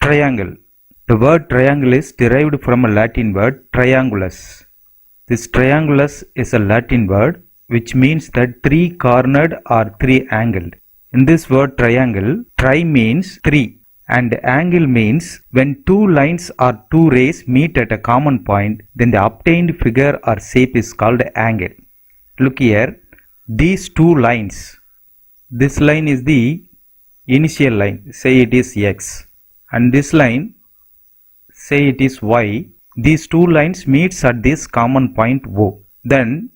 Triangle. The word triangle is derived from a Latin word triangulus. This triangulus is a Latin word which means that three-cornered or three-angled. In this word triangle, tri means three and angle means when two lines or two rays meet at a common point, then the obtained figure or shape is called angle. Look here, these two lines, this line is the initial line, say it is x, and this line, say it is y. These two lines meets at this common point O. Then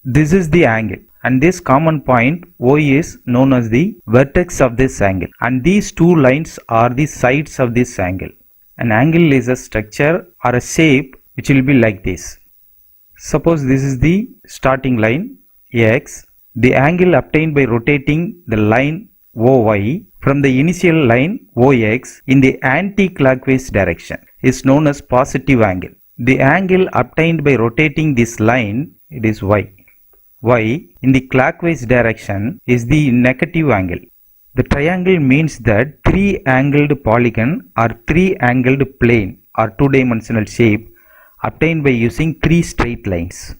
this is the angle, and this common point O is known as the vertex of this angle, and these two lines are the sides of this angle. An angle is a structure or a shape which will be like this. Suppose this is the starting line x. The angle obtained by rotating the line OY from the initial line OX in the anti-clockwise direction is known as positive angle. The angle obtained by rotating this line, it is Y. Y in the clockwise direction is the negative angle. The triangle means that three-angled polygon or three-angled plane or two-dimensional shape obtained by using three straight lines.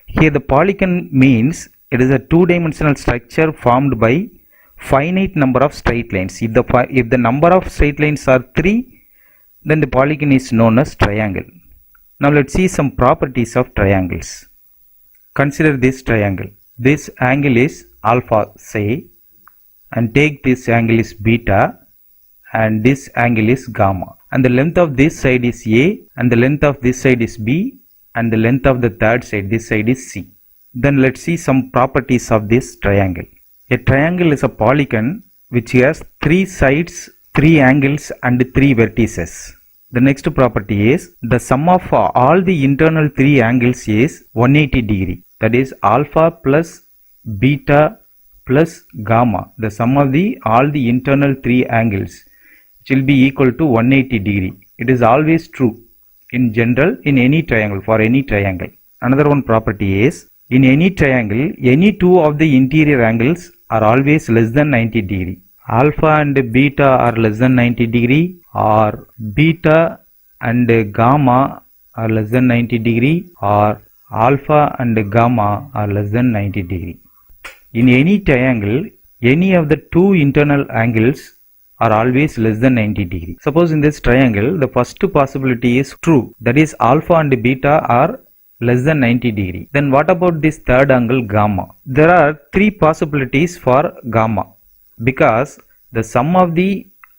Here the polygon means it is a two-dimensional structure formed by finite number of straight lines. If the number of straight lines are 3, then the polygon is known as triangle. Now let's see some properties of triangles. Consider this triangle. This angle is alpha, say, and take this angle is beta, and this angle is gamma, and the length of this side is A, and the length of this side is B, and the length of the third side, this side, is C. Then let's see some properties of this triangle. A triangle is a polygon which has three sides, three angles and three vertices. The next property is the sum of all the internal three angles is 180 degree. That is alpha plus beta plus gamma. The sum of all the internal three angles will be equal to 180 degree. It is always true in general in any triangle, for any triangle. Another one property is in any triangle, any two of the interior angles are always less than 90 degree. Alpha and beta are less than 90 degree, or beta and gamma are less than 90 degree, or alpha and gamma are less than 90 degree. In any triangle, any of the two internal angles are always less than 90 degree. Suppose in this triangle, the first possibility is true, that is alpha and beta are less than 90 degree. Then what about this third angle gamma? There are three possibilities for gamma, because the sum of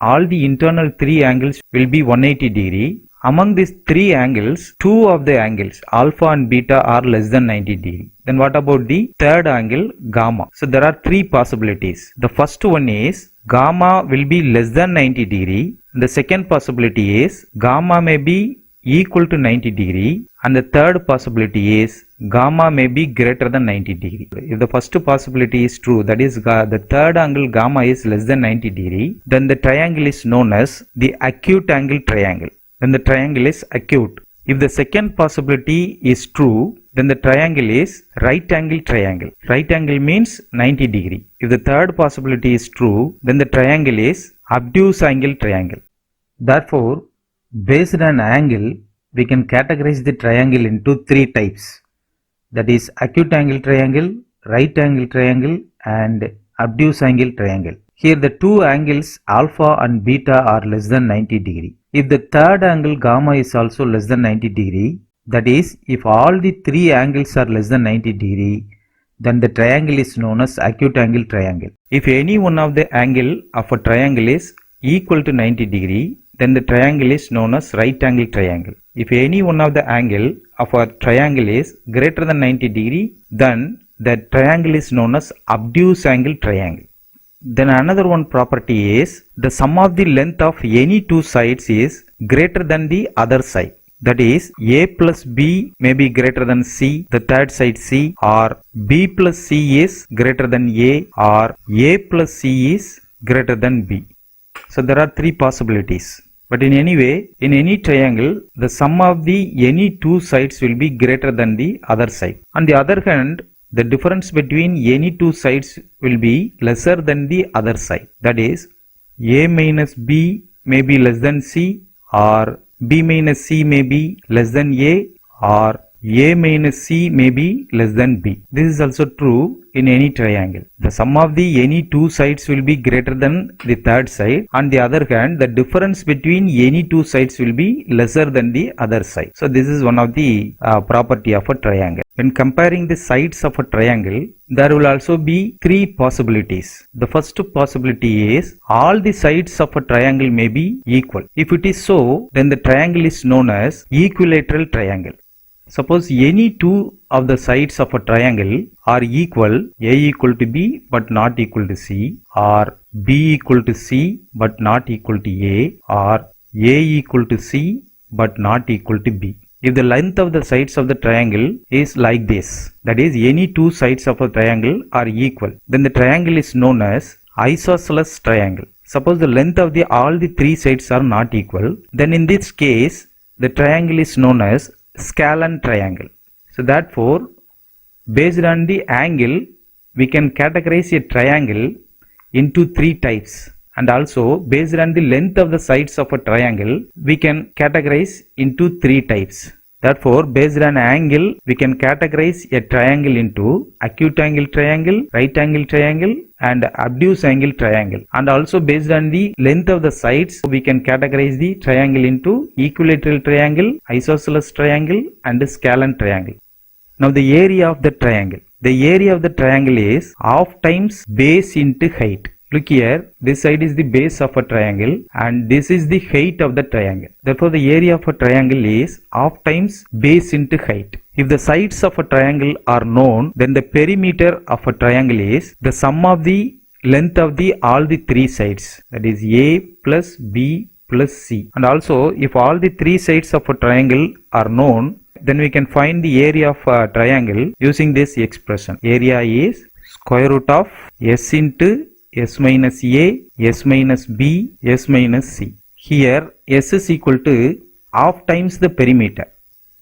all the internal three angles will be 180 degree. Among these three angles, two of the angles alpha and beta are less than 90 degree. Then what about the third angle gamma? So there are three possibilities. The first one is gamma will be less than 90 degree. The second possibility is gamma may be equal to 90 degree, and the third possibility is gamma may be greater than 90 degree. If the first possibility is true, that is the third angle gamma is less than 90 degree, then the triangle is known as the acute angle triangle. Then the triangle is acute. If the second possibility is true, then the triangle is right angle triangle. Right angle means 90 degree. If the third possibility is true, then the triangle is obtuse angle triangle. Therefore, based on angle, we can categorize the triangle into three types. That is acute angle triangle, right angle triangle, and obtuse angle triangle. Here the two angles alpha and beta are less than 90 degree. If the third angle gamma is also less than 90 degree, that is if all the three angles are less than 90 degree, then the triangle is known as acute angle triangle. If any one of the angle of a triangle is equal to 90 degree, then the triangle is known as right angle triangle. If any one of the angle of a triangle is greater than 90 degree, then the triangle is known as obtuse angle triangle. Then another one property is the sum of the length of any two sides is greater than the other side. That is A plus B may be greater than C, the third side C, or B plus C is greater than A, or A plus C is greater than B. So there are three possibilities. But in any way, in any triangle, the sum of the any two sides will be greater than the other side. On the other hand, the difference between any two sides will be lesser than the other side. That is, A minus B may be less than C, or B minus C may be less than A, or A minus C may be less than B. This is also true in any triangle. The sum of the any two sides will be greater than the third side. On the other hand, the difference between any two sides will be lesser than the other side. So this is one of the property of a triangle. When comparing the sides of a triangle, there will also be three possibilities. The first possibility is all the sides of a triangle may be equal. If it is so, then the triangle is known as equilateral triangle. Suppose any two of the sides of a triangle are equal, A equal to B but not equal to C, or B equal to C but not equal to A, or A equal to C but not equal to B. If the length of the sides of the triangle is like this, that is any two sides of a triangle are equal, then the triangle is known as isosceles triangle. Suppose the length of all the three sides are not equal, then in this case the triangle is known as scalene triangle. So therefore, based on the angle, we can categorize a triangle into three types, and also based on the length of the sides of a triangle, we can categorize into three types. Therefore, based on angle, we can categorize a triangle into acute angle triangle, right angle triangle, and obtuse angle triangle. And also based on the length of the sides, we can categorize the triangle into equilateral triangle, isosceles triangle, and scalene triangle. Now the area of the triangle. The area of the triangle is half times base into height. Look here, this side is the base of a triangle and this is the height of the triangle. Therefore, the area of a triangle is half times base into height. If the sides of a triangle are known, then the perimeter of a triangle is the sum of the length of all the three sides, that is A plus B plus C. And also, if all the three sides of a triangle are known, then we can find the area of a triangle using this expression. Area is square root of S into S minus A, S minus B, S minus C. Here S is equal to half times the perimeter,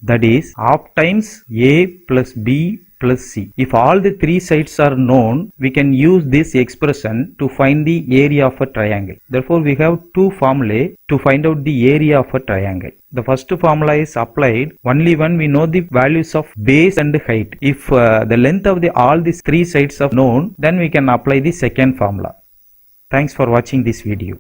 that is half times A plus B plus C. If all the three sides are known, we can use this expression to find the area of a triangle. Therefore, we have two formulae to find out the area of a triangle. The first formula is applied only when we know the values of base and height. If the length of all these three sides are known, then we can apply the second formula. Thanks for watching this video.